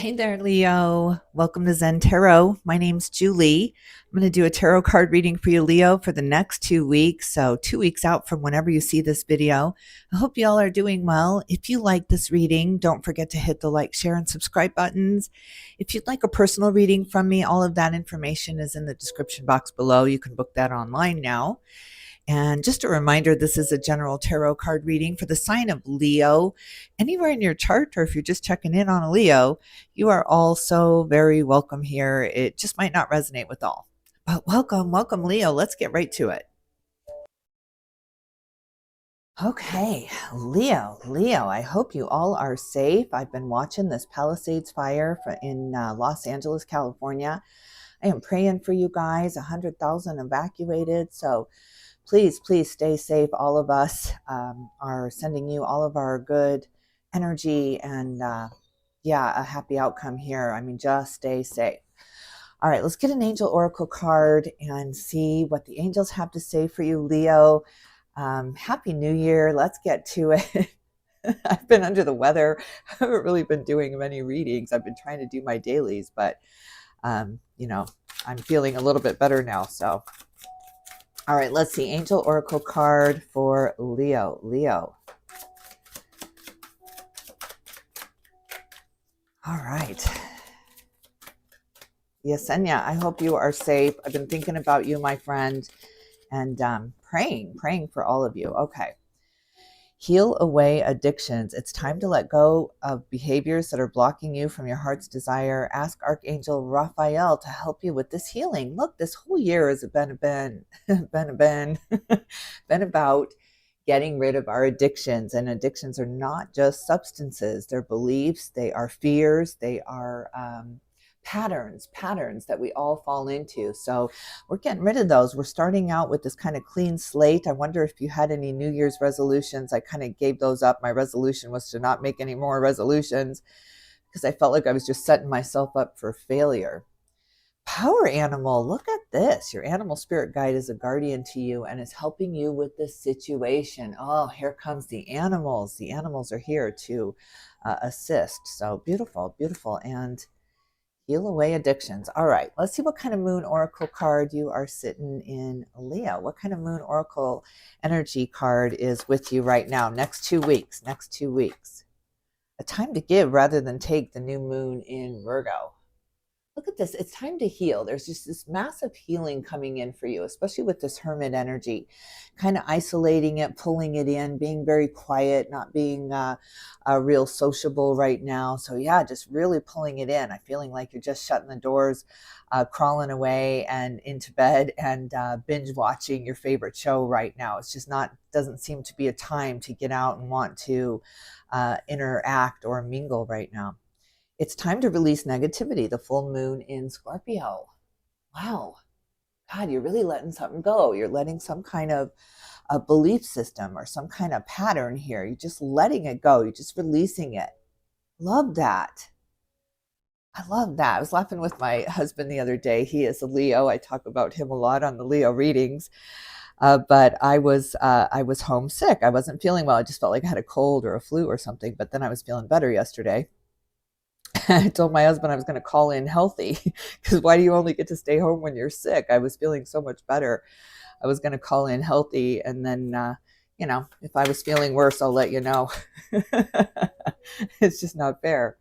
Hey there, Leo. Welcome to Zen Tarot. My name's Julie. I'm going to do a tarot card reading for you, Leo, for the next 2 weeks. So 2 weeks out from whenever you see this video. I hope you all are doing well. If you like this reading, don't forget to hit the like, share, and subscribe buttons. If you'd like a personal reading from me, all of that information is in the description box below. You can book that online now. And just a reminder, this is a general tarot card reading for the sign of Leo. Anywhere in your chart, or if you're just checking in on a Leo, you are all so very welcome here. It just might not resonate with all. But welcome, Leo. Let's get right to it. Okay, Leo, I hope you all are safe. I've been watching this Palisades fire in Los Angeles, California. I am praying for you guys, 100,000 evacuated. So please stay safe. All of us are sending you all of our good energy and a happy outcome here. I mean, just stay safe. All right, let's get an angel oracle card and see what the angels have to say for you, Leo. Happy New Year. Let's get to it. I've been under the weather. I haven't really been doing many readings. I've been trying to do my dailies, but I'm feeling a little bit better now. So all right, let's see. Angel Oracle card for Leo. All right. Yesenia, I hope you are safe. I've been thinking about you, my friend, and praying for all of you. Okay. Heal away addictions. It's time to let go of behaviors that are blocking you from your heart's desire. Ask Archangel Raphael to help you with this healing. Look, this whole year has been about getting rid of our addictions. And addictions are not just substances. They're beliefs, they are fears, they are patterns that we all fall into. So we're getting rid of those. We're starting out with this kind of clean slate. I wonder if you had any New Year's resolutions. I kind of gave those up. My resolution was to not make any more resolutions because I felt like I was just setting myself up for failure. Power animal, look at this. Your animal spirit guide is a guardian to you and is helping you with this situation. Oh, here comes the animals. The animals are here to assist. So beautiful. And heal away addictions. All right, let's see what kind of moon oracle card you are sitting in, Leo. What kind of moon oracle energy card is with you right now? Next 2 weeks. A time to give rather than take, the new moon in Virgo. Look at this. It's time to heal. There's just this massive healing coming in for you, especially with this hermit energy, kind of isolating it, pulling it in, being very quiet, not being real sociable right now. So yeah, just really pulling it in. I'm feeling like you're just shutting the doors, crawling away and into bed and binge watching your favorite show right now. It's just doesn't seem to be a time to get out and want to interact or mingle right now. It's time to release negativity, the full moon in Scorpio. Wow. God, you're really letting something go. You're letting some kind of a belief system or some kind of pattern here. You're just letting it go. You're just releasing it. Love that. I love that. I was laughing with my husband the other day. He is a Leo. I talk about him a lot on the Leo readings. But I was homesick. I wasn't feeling well. I just felt like I had a cold or a flu or something. But then I was feeling better yesterday. I told my husband I was going to call in healthy because why do you only get to stay home when you're sick? I was feeling so much better. I was going to call in healthy. And then, if I was feeling worse, I'll let you know. It's just not fair.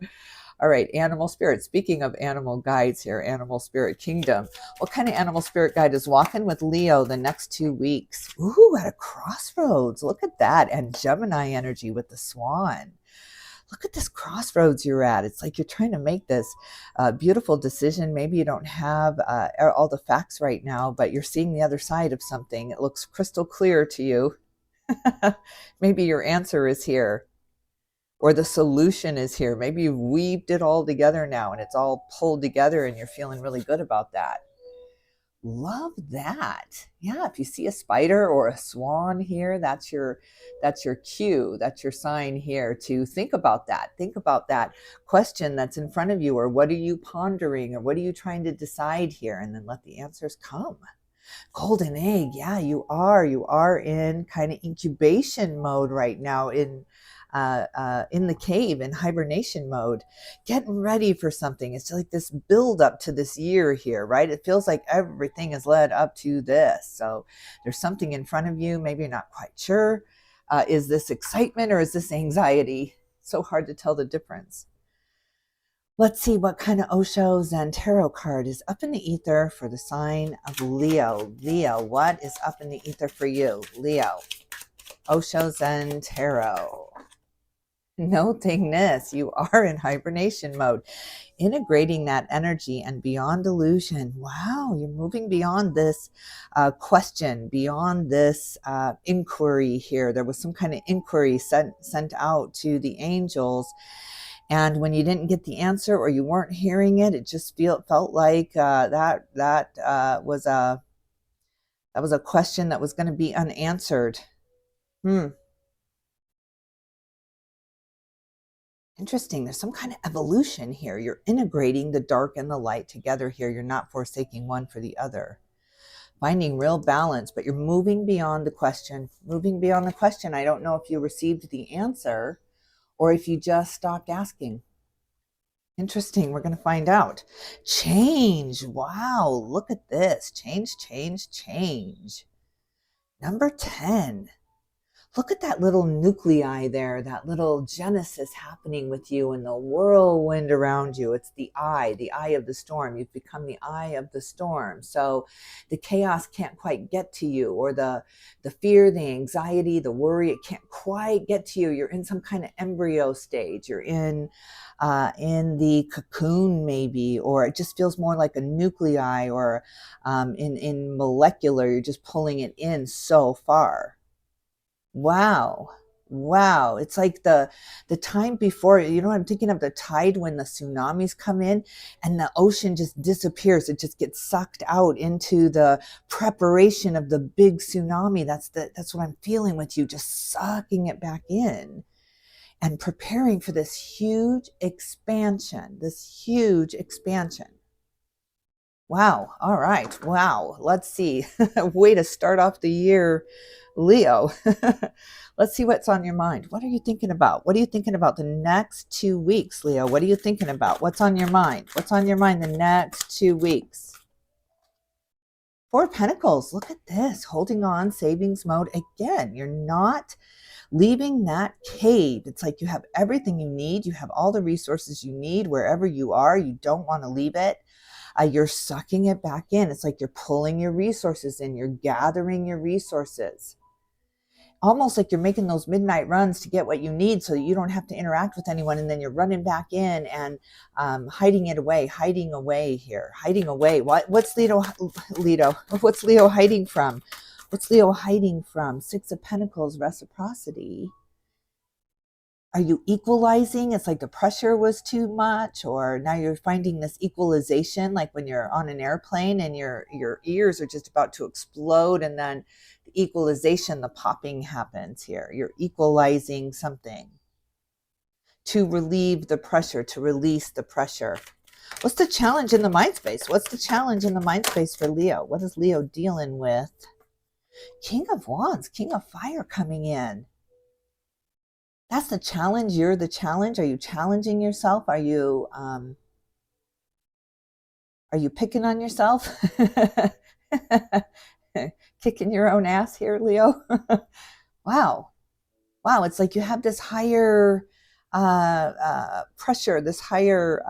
All right, animal spirit. Speaking of animal guides here, animal spirit kingdom. What kind of animal spirit guide is walking with Leo the next 2 weeks? Ooh, at a crossroads. Look at that. And Gemini energy with the swan. Look at this crossroads you're at. It's like you're trying to make this beautiful decision. Maybe you don't have all the facts right now, but you're seeing the other side of something. It looks crystal clear to you. Maybe your answer is here, or the solution is here. Maybe you've weaved it all together now and it's all pulled together and you're feeling really good about that. Love that. Yeah, if you see a spider or a swan here, that's your cue, that's your sign here to think about that. Think about that question that's in front of you, or what are you pondering, or what are you trying to decide here, and then let the answers come. Golden egg, yeah, you are. You are in kind of incubation mode right now, in the cave, in hibernation mode, getting ready for something. It's like this build up to this year here, right? It feels like everything is led up to this. So there's something in front of you. Maybe you're not quite sure. Is this excitement or is this anxiety? So hard to tell the difference. Let's see what kind of Osho ZEN-TAROT card is up in the ether for the sign of Leo. Leo, what is up in the ether for you? Leo, Osho ZEN-TAROT. Nothingness, you are in hibernation mode, integrating that energy and beyond illusion. Wow, you're moving beyond this question, beyond this inquiry here. There was some kind of inquiry sent out to the angels. And when you didn't get the answer or you weren't hearing it, it just felt like that was a question that was going to be unanswered. Interesting. There's some kind of evolution here. You're integrating the dark and the light together here. You're not forsaking one for the other. Finding real balance, but you're moving beyond the question. Moving beyond the question. I don't know if you received the answer or if you just stopped asking. Interesting. We're going to find out. Change. Wow. Look at this. Change, change, change. Number 10. Look at that little nuclei there, that little genesis happening with you and the whirlwind around you. It's the eye of the storm. You've become the eye of the storm. So the chaos can't quite get to you, or the fear, the anxiety, the worry, it can't quite get to you. You're in some kind of embryo stage. You're in the cocoon maybe, or it just feels more like a nuclei, or in molecular, you're just pulling it in so far. Wow. Wow. It's like the time before, I'm thinking of the tide when the tsunamis come in and the ocean just disappears. It just gets sucked out into the preparation of the big tsunami. That's what I'm feeling with you, just sucking it back in and preparing for this huge expansion, Wow. All right. Wow. Let's see. Way to start off the year, Leo. Let's see what's on your mind. What are you thinking about? What are you thinking about the next 2 weeks, Leo? What are you thinking about? What's on your mind? What's on your mind the next 2 weeks? 4 of Pentacles. Look at this. Holding on, savings mode. Again, you're not leaving that cave. It's like you have everything you need. You have all the resources you need wherever you are. You don't want to leave it. You're sucking it back in. It's like you're pulling your resources in. You're gathering your resources. Almost like you're making those midnight runs to get what you need so that you don't have to interact with anyone. And then you're running back in and hiding away here. What's Leo? What's Leo hiding from? What's Leo hiding from? 6 of Pentacles, reciprocity. Are you equalizing? It's like the pressure was too much, or now you're finding this equalization, like when you're on an airplane and your ears are just about to explode, and then the equalization, the popping happens here. You're equalizing something to relieve the pressure, to release the pressure. What's the challenge in the mind space? What's the challenge in the mind space for Leo? What is Leo dealing with? King of Wands, King of Fire coming in. That's the challenge. You're the challenge. Are you challenging yourself? Are you picking on yourself? Kicking your own ass here, Leo? Wow. Wow. It's like you have this higher pressure, this higher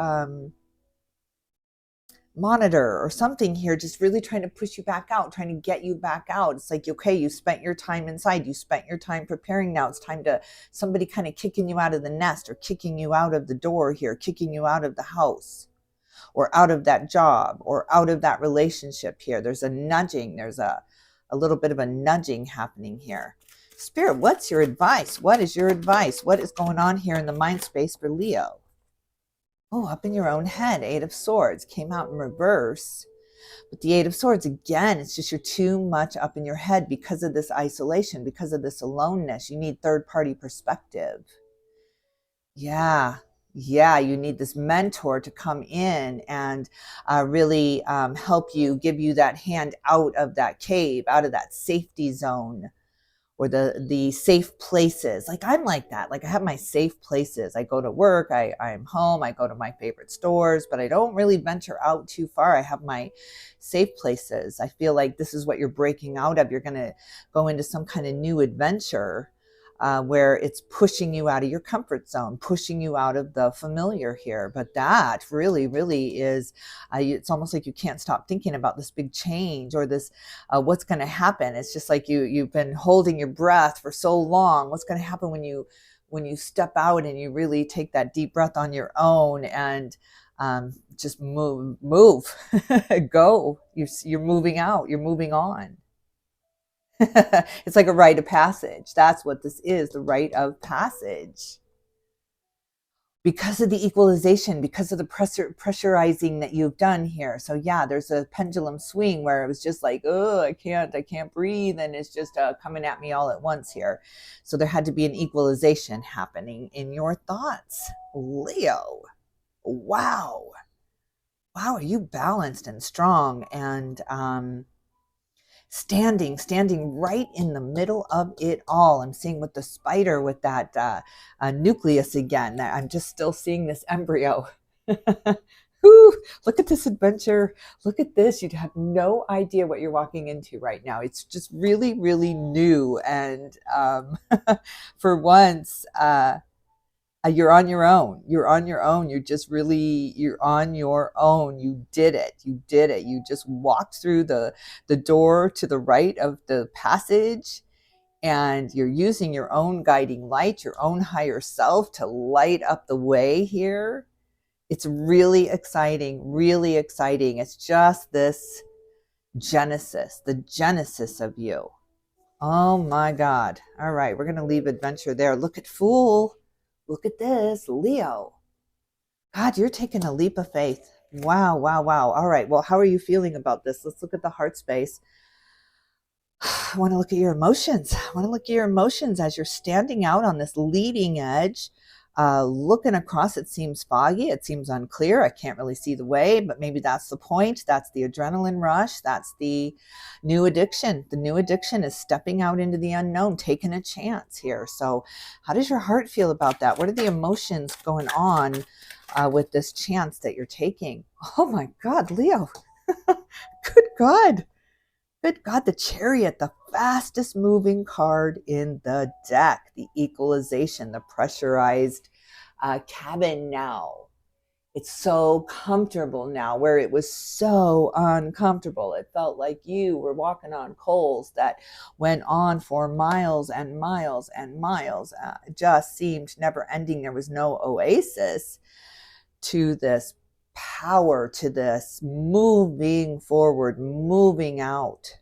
monitor or something here, just really trying to push you back out, trying to get you back out. It's like, okay, you spent your time inside, you spent your time preparing. Now it's time to somebody kind of kicking you out of the nest, or kicking you out of the door here, kicking you out of the house, or out of that job, or out of that relationship here. There's a nudging. There's a little bit of a nudging happening here. Spirit, what's your advice? What is your advice? What is going on here in the mind space for Leo? Oh, up in your own head, 8 of Swords came out in reverse. But the 8 of Swords, again, it's just you're too much up in your head because of this isolation, because of this aloneness. You need third-party perspective. Yeah, Yeah, you need this mentor to come in and really help you, give you that hand out of that cave, out of that safety zone, or the safe places. Like I'm like that. Like I have my safe places. I go to work, I'm home, I go to my favorite stores, but I don't really venture out too far. I have my safe places. I feel like this is what you're breaking out of. You're going to go into some kind of new adventure where it's pushing you out of your comfort zone, pushing you out of the familiar here. But that really, really is, it's almost like you can't stop thinking about this big change or this, what's going to happen. It's just like you've been holding your breath for so long. What's going to happen when you step out and you really take that deep breath on your own and just move, go. You're moving out. You're moving on. It's like a rite of passage. That's what this is, the rite of passage. Because of the equalization, because of the pressurizing that you've done here. So yeah, there's a pendulum swing where it was just like, oh, I can't breathe. And it's just coming at me all at once here. So there had to be an equalization happening in your thoughts. Leo, wow. Wow, are you balanced and strong and standing right in the middle of it all. I'm seeing with the spider with that nucleus again. I'm just still seeing this embryo. Whew, look at this adventure. Look at this. You'd have no idea what you're walking into right now. It's just really, really new. And for once, you're on your own. You're on your own. You're on your own. You did it. You just walked through the door to the right of the passage, and you're using your own guiding light, your own higher self to light up the way here. It's really exciting, really exciting. It's just this the genesis of you. Oh my God. All right, we're going to leave adventure there. Look at Fool. Look at this, Leo. God, you're taking a leap of faith. Wow, wow, wow. All right, well, how are you feeling about this? Let's look at the heart space. I want to look at your emotions. As you're standing out on this leading edge, looking across. It seems foggy. It seems unclear. I can't really see the way, but maybe that's the point. That's the adrenaline rush. That's the new addiction. The new addiction is stepping out into the unknown, taking a chance here. So how does your heart feel about that? What are the emotions going on with this chance that you're taking? Oh my God, Leo. Good God. Good God, the Chariot, the fastest moving card in the deck, the equalization, the pressurized cabin now. It's so comfortable now, where it was so uncomfortable. It felt like you were walking on coals that went on for miles and miles and miles. It just seemed never ending. There was no oasis to this power, to this moving forward, moving out.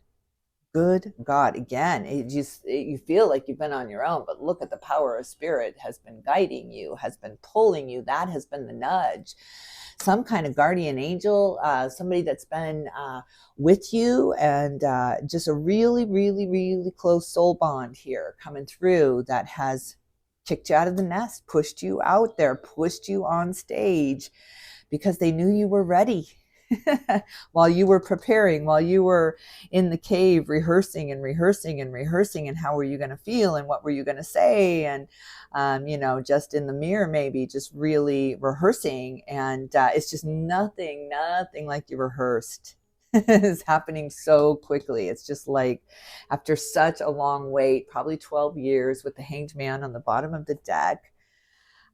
Good God, again, you feel like you've been on your own, but look at the power of spirit has been guiding you, has been pulling you. That has been the nudge. Some kind of guardian angel, somebody that's been with you, and just a really, really, really close soul bond here coming through that has kicked you out of the nest, pushed you out there, pushed you on stage because they knew you were ready. While you were preparing, while you were in the cave rehearsing and how were you going to feel and what were you going to say, and just in the mirror, maybe just really rehearsing, and it's just nothing like you rehearsed. Is happening so quickly. It's just like after such a long wait, probably 12 years with the Hanged Man on the bottom of the deck,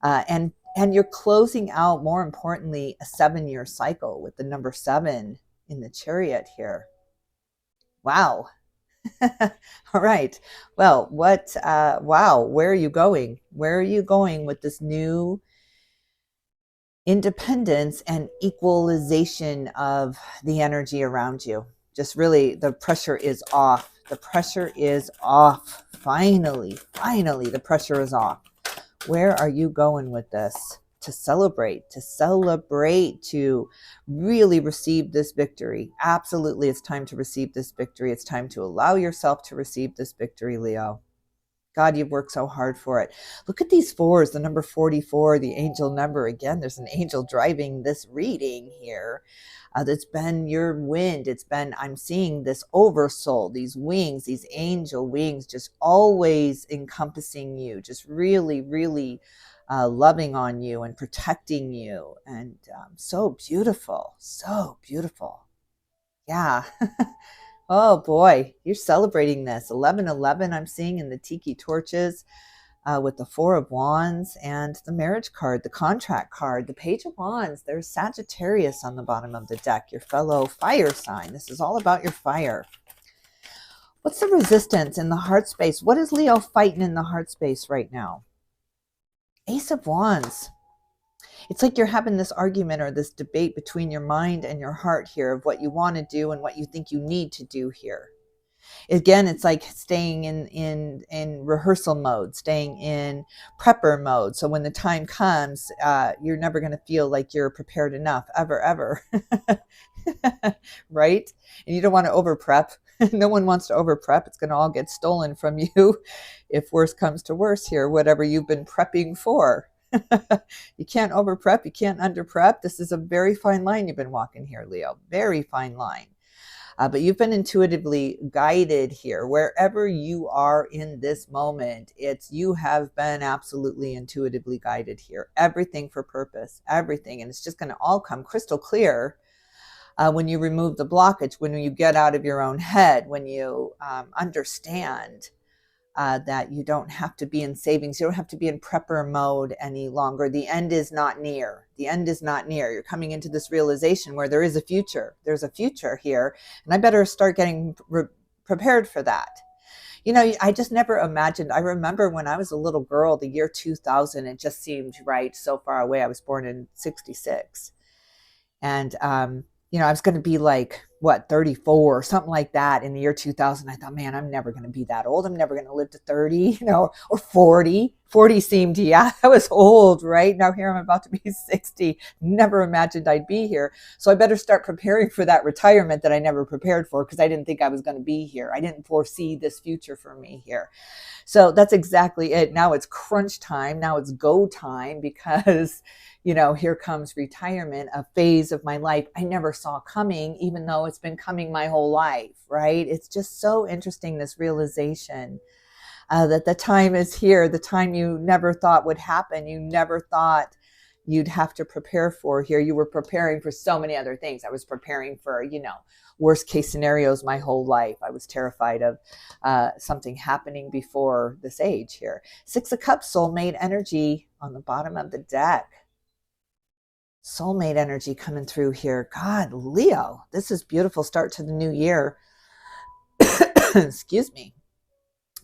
and you're closing out, more importantly, a 7-year cycle with the number 7 in the Chariot here. Wow. All right. Well, wow, where are you going? Where are you going with this new independence and equalization of the energy around you? Just really, the pressure is off. The pressure is off. Finally, the pressure is off. Where are you going with this? To celebrate, to really receive this victory. Absolutely, it's time to receive this victory. It's time to allow yourself to receive this victory, Leo. God, you've worked so hard for it. Look at these fours, the number 44, the angel number. Again, there's an angel driving this reading here. That's been your wind. It's been, I'm seeing this oversoul, these wings, these angel wings, just always encompassing you, just really, really loving on you and protecting you. And so beautiful, so beautiful. Yeah. Oh boy, you're celebrating this. 1111 I'm seeing in the tiki torches with the Four of Wands and the marriage card, the contract card, the Page of Wands. There's Sagittarius on the bottom of the deck, your fellow fire sign. This is all about your fire. What's the resistance in the heart space? What is Leo fighting in the heart space right now? Ace of Wands. It's like you're having this argument or this debate between your mind and your heart here of what you want to do and what you think you need to do here. Again, it's like staying in rehearsal mode, staying in prepper mode. So when the time comes, you're never going to feel like you're prepared enough, ever. Right? And you don't want to over prep. No one wants to over prep. It's going to all get stolen from you if worse comes to worse here, whatever you've been prepping for. You can't over prep. You can't under prep. This is a very fine line you've been walking here, Leo. Very fine line. But you've been intuitively guided here. Wherever you are in this moment, you have been absolutely intuitively guided here. Everything for purpose, everything. And it's just going to all come crystal clear when you remove the blockage, when you get out of your own head, when you understand that you don't have to be in savings. You don't have to be in prepper mode any longer. The end is not near. The end is not near. You're coming into this realization where there is a future. There's a future here. And I better start getting prepared for that. You know, I just never imagined. I remember when I was a little girl, the year 2000, it just seemed right so far away. I was born in 66. And, you know, I was going to be like, 34 or something like that in the year 2000. I thought, man, I'm never going to be that old. I'm never going to live to 30, or 40. 40 seemed, yeah, I was old, right? Now here I'm about to be 60. Never imagined I'd be here. So I better start preparing for that retirement that I never prepared for because I didn't think I was going to be here. I didn't foresee this future for me here. So that's exactly it. Now it's crunch time. Now it's go time because here comes retirement, a phase of my life I never saw coming, even though it's been coming my whole life, right? It's just so interesting, this realization that the time is here, the time you never thought would happen, you never thought you'd have to prepare for here. You were preparing for so many other things. I was preparing for, worst case scenarios my whole life. I was terrified of something happening before this age here. Six of Cups, soulmate energy on the bottom of the deck. Soulmate energy coming through here. God, Leo, this is beautiful start to the new year. Excuse me.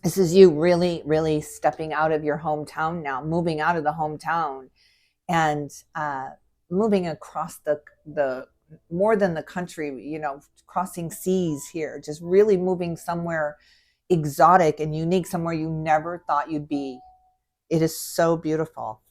This is you really, really stepping out of your hometown now, moving out of the hometown and moving across the more than the country, crossing seas here, just really moving somewhere exotic and unique, somewhere you never thought you'd be. It is so beautiful.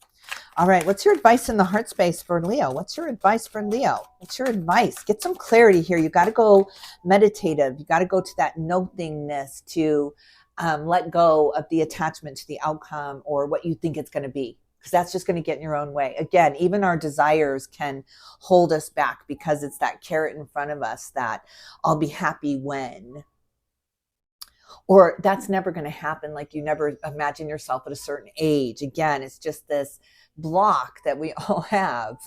All right, what's your advice in the heart space for Leo? What's your advice for Leo? What's your advice? Get some clarity here. You got to go meditative. You got to go to that nothingness to let go of the attachment to the outcome or what you think it's going to be, because that's just going to get in your own way. Again, even our desires can hold us back because it's that carrot in front of us that I'll be happy when. Or that's never going to happen. Like you never imagine yourself at a certain age. Again, it's just this block that we all have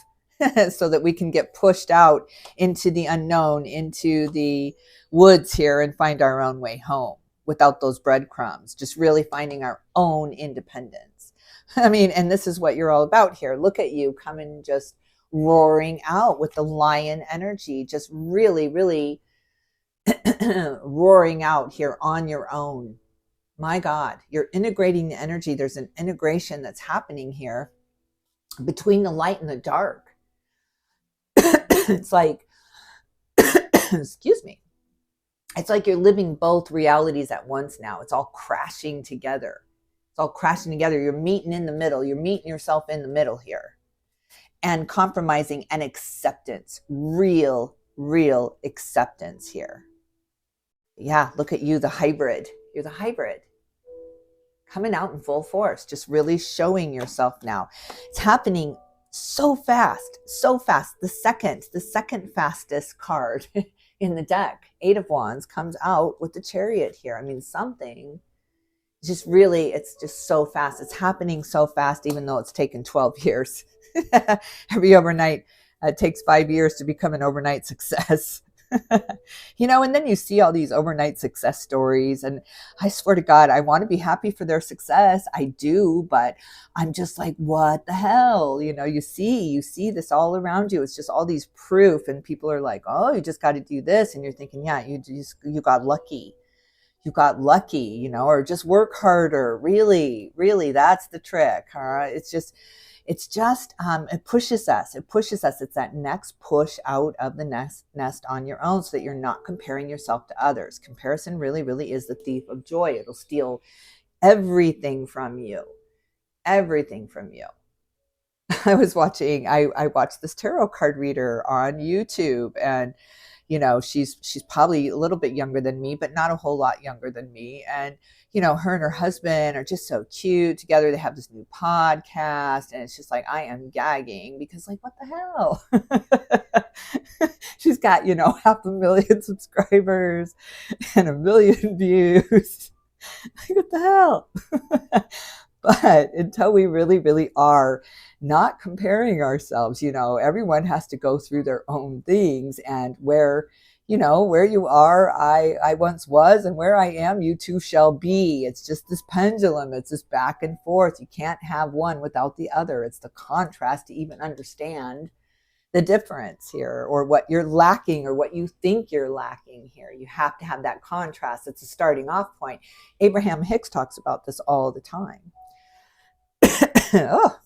so that we can get pushed out into the unknown, into the woods here and find our own way home without those breadcrumbs, just really finding our own independence. I mean, and this is what you're all about here. Look at you coming just roaring out with the lion energy, just really, really roaring out here on your own. My God, you're integrating the energy. There's an integration that's happening here between the light and the dark. It's like, excuse me. It's like you're living both realities at once now. It's all crashing together. It's all crashing together. You're meeting in the middle. You're meeting yourself in the middle here. And compromising and acceptance. Real acceptance here. Yeah, look at you, the hybrid. You're the hybrid. coming out in full force, just really showing yourself now. It's happening so fast, so fast. The second fastest card in the deck, Eight of Wands, comes out with the Chariot here. I mean, something just really, it's just so fast. It's happening so fast, even though it's taken 12 years. Every overnight takes 5 years to become an overnight success. And then you see all these overnight success stories, and I swear to God, I want to be happy for their success. I do, but I'm just like, what the hell? You see this all around you. It's just all these proof, and people are like, oh, you just got to do this. And you're thinking, yeah, you got lucky. You got lucky, or just work harder. Really, really, that's the trick. Huh? It pushes us. It's that next push out of the nest on your own, so that you're not comparing yourself to others. Comparison really, really is the thief of joy. It'll steal everything from you. Everything from you. I watched this tarot card reader on YouTube, and she's probably a little bit younger than me, but not a whole lot younger than me. And, her and her husband are just so cute together. They have this new podcast, and it's just like, I am gagging because, like, what the hell? She's got, 500,000 subscribers and 1 million views. Like, what the hell? But until we really, really are not comparing ourselves, everyone has to go through their own things, and where you are, I once was, and where I am, you too shall be. It's just this pendulum. It's this back and forth. You can't have one without the other. It's the contrast to even understand the difference here, or what you're lacking, or what you think you're lacking here. You have to have that contrast. It's a starting off point. Abraham Hicks talks about this all the time. Oh.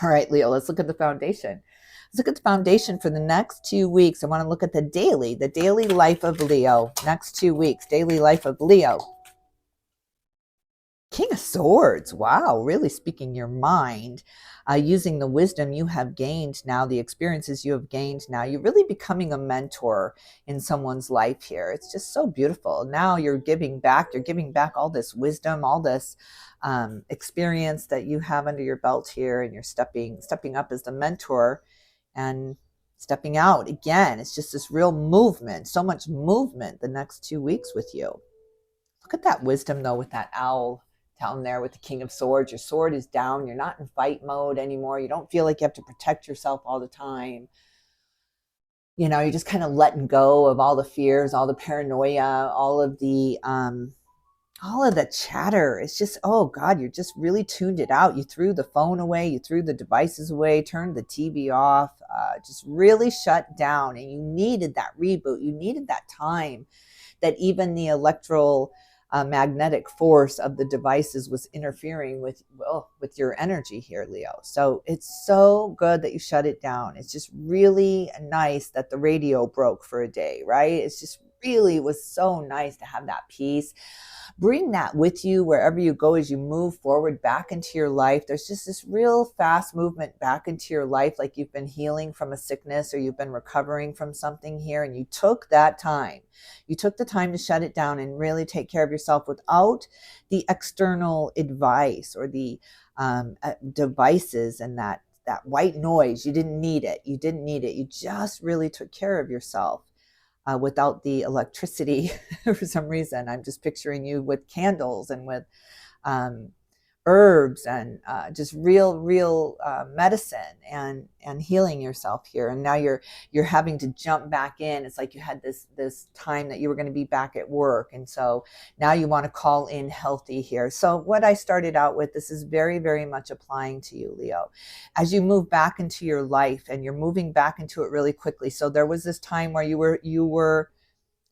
All right, Leo, let's look at the foundation. Let's look at the foundation for the next 2 weeks. I want to look at the daily life of Leo. Next 2 weeks, daily life of Leo. King of Swords. Wow, really speaking your mind, using the wisdom you have gained now, the experiences you have gained now. You're really becoming a mentor in someone's life here. It's just so beautiful. Now you're giving back. You're giving back all this wisdom, all this experience that you have under your belt here, and you're stepping up as the mentor and stepping out again. It's just this real movement, so much movement the next 2 weeks with you. Look at that wisdom, though, with that owl down there with the King of Swords. Your sword is down. You're not in fight mode anymore. You don't feel like you have to protect yourself all the time. You're just kind of letting go of all the fears, all the paranoia, all of the chatter. It's just, oh God, you're just really tuned it out. You threw the phone away, you threw the devices away, turned the TV off, just really shut down. And you needed that reboot. You needed that time that even the magnetic force of the devices was interfering with your energy here, Leo. So it's so good that you shut it down. It's just really nice that the radio broke for a day, right? It's just really was so nice to have that peace. Bring that with you wherever you go as you move forward back into your life. There's just this real fast movement back into your life, like you've been healing from a sickness, or you've been recovering from something here, and you took that time. You took the time to shut it down and really take care of yourself without the external advice or the devices and that white noise. You didn't need it. You just really took care of yourself. Without the electricity. For some reason, I'm just picturing you with candles and with herbs and just real medicine and healing yourself here. And now you're having to jump back in. It's like you had this time that you were going to be back at work, and so now you want to call in healthy here. So what I started out with, this is very, very much applying to you, Leo, as you move back into your life, and you're moving back into it really quickly. So there was this time where you were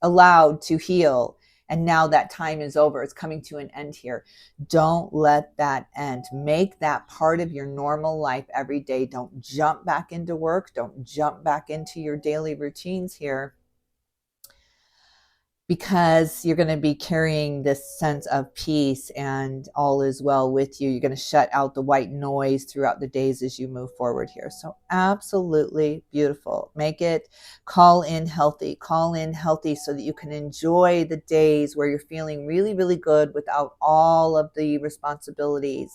allowed to heal, and now that time is over. It's coming to an end here. Don't let that end. Make that part of your normal life every day. Don't jump back into work. Don't jump back into your daily routines here. because you're going to be carrying this sense of peace and all is well with you. You're going to shut out the white noise throughout the days as you move forward here. So absolutely beautiful. Make it call in healthy so that you can enjoy the days where you're feeling really, really good without all of the responsibilities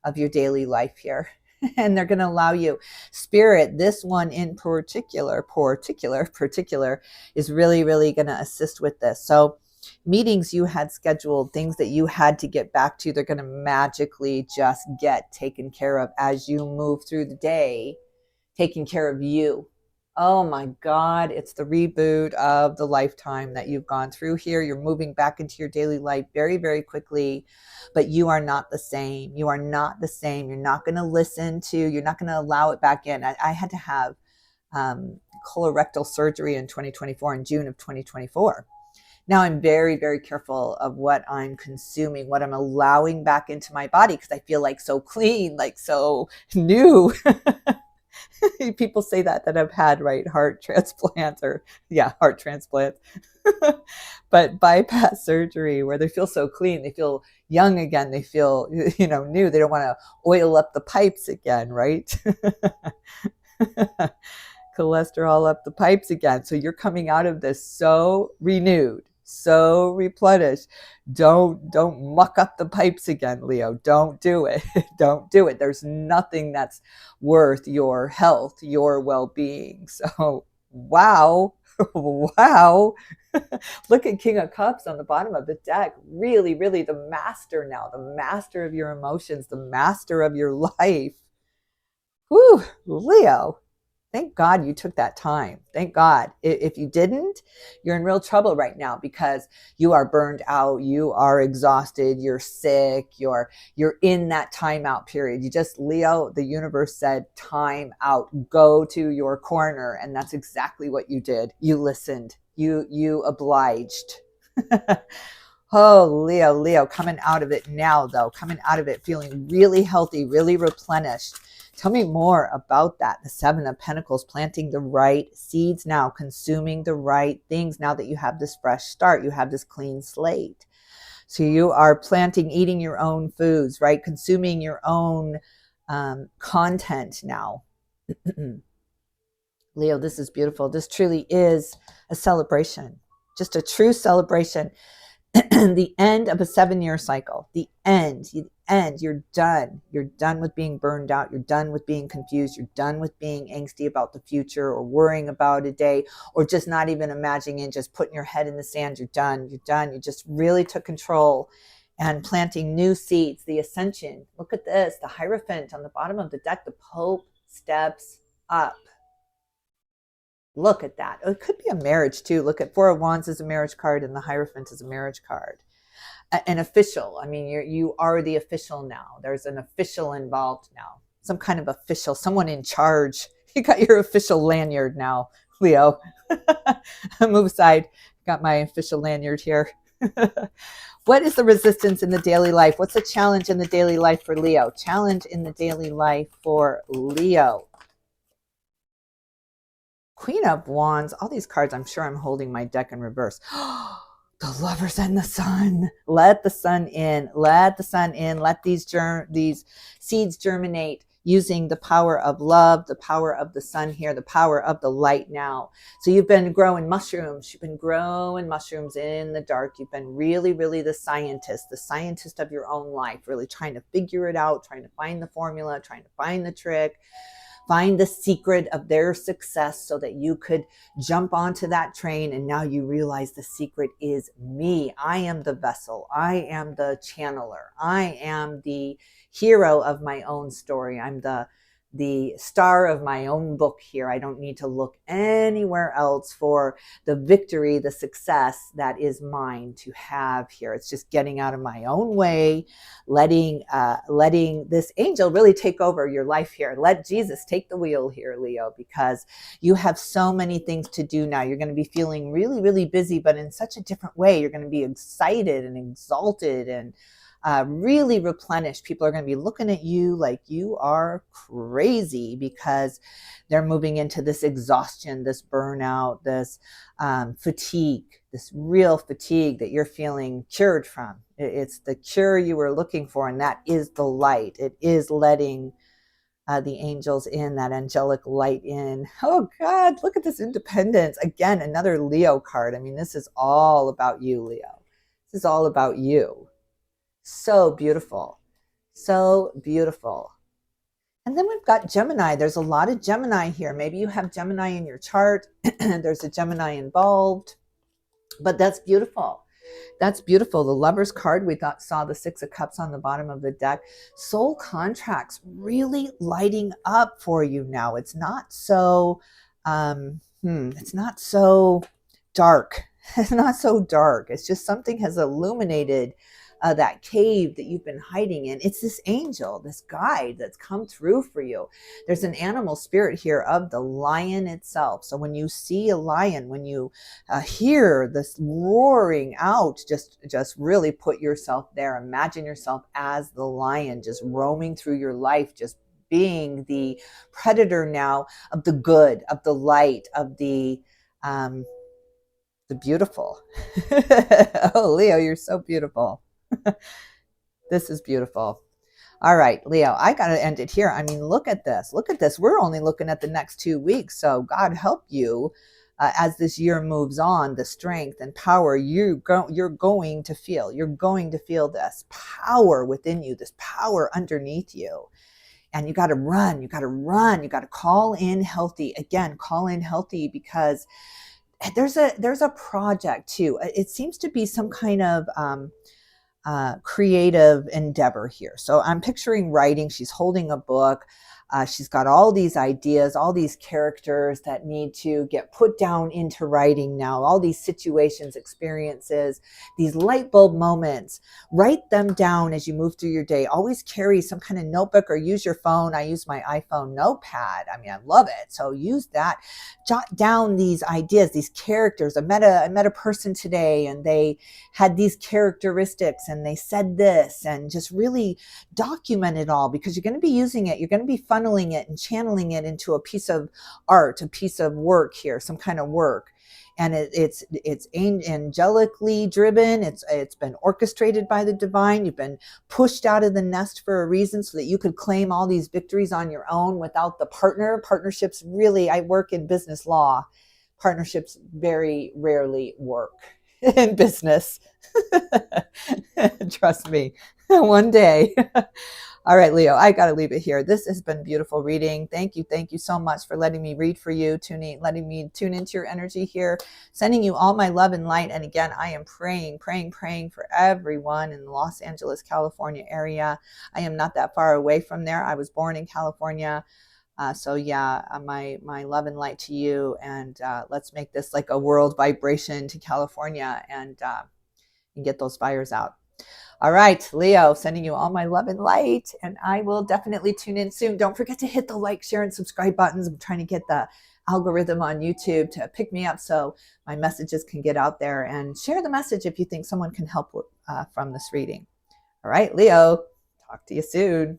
of your daily life here. And they're going to allow you, spirit, this one in particular is really, really going to assist with this. So meetings you had scheduled, things that you had to get back to, they're going to magically just get taken care of as you move through the day, taking care of you. Oh my God, it's the reboot of the lifetime that you've gone through here. You're moving back into your daily life very, very quickly, but you are not the same. You are not the same. You're not going to you're not going to allow it back in. I had to have colorectal surgery in 2024, in June of 2024. Now I'm very, very careful of what I'm consuming, what I'm allowing back into my body, because I feel like so clean, like so new. People say that have had heart transplants heart transplants, but bypass surgery where they feel so clean, they feel young again, they feel new. They don't want to oil up the pipes again, right? Cholesterol up the pipes again. So you're coming out of this so renewed, so replenished. Don't muck up the pipes again, Leo. Don't do it. Don't do it. There's nothing that's worth your health, your well-being. So wow. Wow. Look at King of Cups on the bottom of the deck. Really, really the master now, the master of your emotions, the master of your life. Whew, Leo. Thank God you took that time. Thank God. If you didn't, you're in real trouble right now, because you are burned out, you are exhausted, you're sick, you're in that timeout period. You just, Leo, the universe said, time out, go to your corner. And that's exactly what you did. You listened, you obliged. Oh, Leo, coming out of it now though, coming out of it feeling really healthy, really replenished. Tell me more about that. The Seven of Pentacles, planting the right seeds now, consuming the right things now that you have this fresh start, you have this clean slate. So you are planting, eating your own foods, right? Consuming your own content now. Leo, this is beautiful. This truly is a celebration, just a true celebration. The end of a 7-year cycle, the end, you're done. You're done with being burned out. You're done with being confused. You're done with being angsty about the future or worrying about a day or just not even imagining and just putting your head in the sand. You're done. You're done. You just really took control and planting new seeds. The ascension. Look at this. The Hierophant on the bottom of the deck. The Pope steps up. Look at that. It could be a marriage too. Look at Four of Wands as a marriage card and the Hierophant as a marriage card. An official. I mean, you are the official now. There's an official involved now. Some kind of official, someone in charge. You got your official lanyard now, Leo. Move aside. Got my official lanyard here. What is the resistance in the daily life? What's the challenge in the daily life for Leo? Challenge in the daily life for Leo. Queen of Wands, all these cards, I'm sure I'm holding my deck in reverse. The Lovers and the Sun. Let the sun in. Let the sun in. Let these seeds germinate using the power of love, the power of the sun here, the power of the light now. So you've been growing mushrooms. You've been growing mushrooms in the dark. You've been really, really the scientist of your own life, really trying to figure it out, trying to find the formula, trying to find the trick. Find the secret of their success so that you could jump onto that train. And now you realize the secret is me. I am the vessel. I am the channeler. I am the hero of my own story. I'm the star of my own book here. I don't need to look anywhere else for the victory, the success that is mine to have here. It's just getting out of my own way, letting this angel really take over your life here. Let Jesus take the wheel here, Leo, because you have so many things to do now. You're going to be feeling really, really busy, but in such a different way. You're going to be excited and exalted and really replenished. People are going to be looking at you like you are crazy because they're moving into this exhaustion, this burnout, this fatigue, this real fatigue that you're feeling cured from. It's the cure you were looking for, and that is the light. It is letting the angels in, that angelic light in. Oh God, look at this independence. Again, another Leo card. I mean, this is all about you, Leo. This is all about you. So beautiful. So beautiful. And then we've got Gemini. There's a lot of Gemini here. Maybe you have Gemini in your chart. There's a Gemini involved. But that's beautiful. That's beautiful. The Lover's card, we saw the Six of Cups on the bottom of the deck. Soul contracts really lighting up for you now. It's not so, it's not so dark. It's not so dark. It's just something has illuminated that cave that you've been hiding in. It's this angel, this guide that's come through for you. There's an animal spirit here of the lion itself. So when you see a lion, when you hear this roaring out, just really put yourself there. Imagine yourself as the lion, just roaming through your life, just being the predator now of the good, of the light, of the beautiful. Oh, Leo, you're so beautiful. This is beautiful. All right, Leo, I got to end it here. I mean, look at this. Look at this. We're only looking at the next 2 weeks. So God help you as this year moves on, the strength and power you're going to feel. You're going to feel this power within you, this power underneath you. And you got to run. You got to run. You got to call in healthy. Again, call in healthy, because there's a project too. It seems to be some kind of creative endeavor here. So I'm picturing writing. She's holding a book. She's got all these ideas, all these characters that need to get put down into writing now, all these situations, experiences, these light bulb moments. Write them down as you move through your day. Always carry some kind of notebook or use your phone. I use my iPhone notepad. I mean, I love it. So use that. Jot down these ideas, these characters. I met a person today and they had these characteristics and they said this, and just really document it all, because you're going to be using it. You're going to be funneling it and channeling it into a piece of art, a piece of work here, some kind of work. And it's angelically driven. It's been orchestrated by the divine. You've been pushed out of the nest for a reason, so that you could claim all these victories on your own without the partner. Partnerships really, I work in business law. Partnerships very rarely work in business. Trust me, one day. All right, Leo, I got to leave it here. This has been beautiful reading. Thank you. Thank you so much for letting me read for you, letting me tune into your energy here, sending you all my love and light. And again, I am praying for everyone in the Los Angeles, California area. I am not that far away from there. I was born in California. So yeah, my love and light to you. And let's make this like a world vibration to California and get those fires out. All right, Leo, sending you all my love and light, and I will definitely tune in soon. Don't forget to hit the like, share, and subscribe buttons. I'm trying to get the algorithm on YouTube to pick me up so my messages can get out there, and share the message if you think someone can help from this reading. All right, Leo, talk to you soon.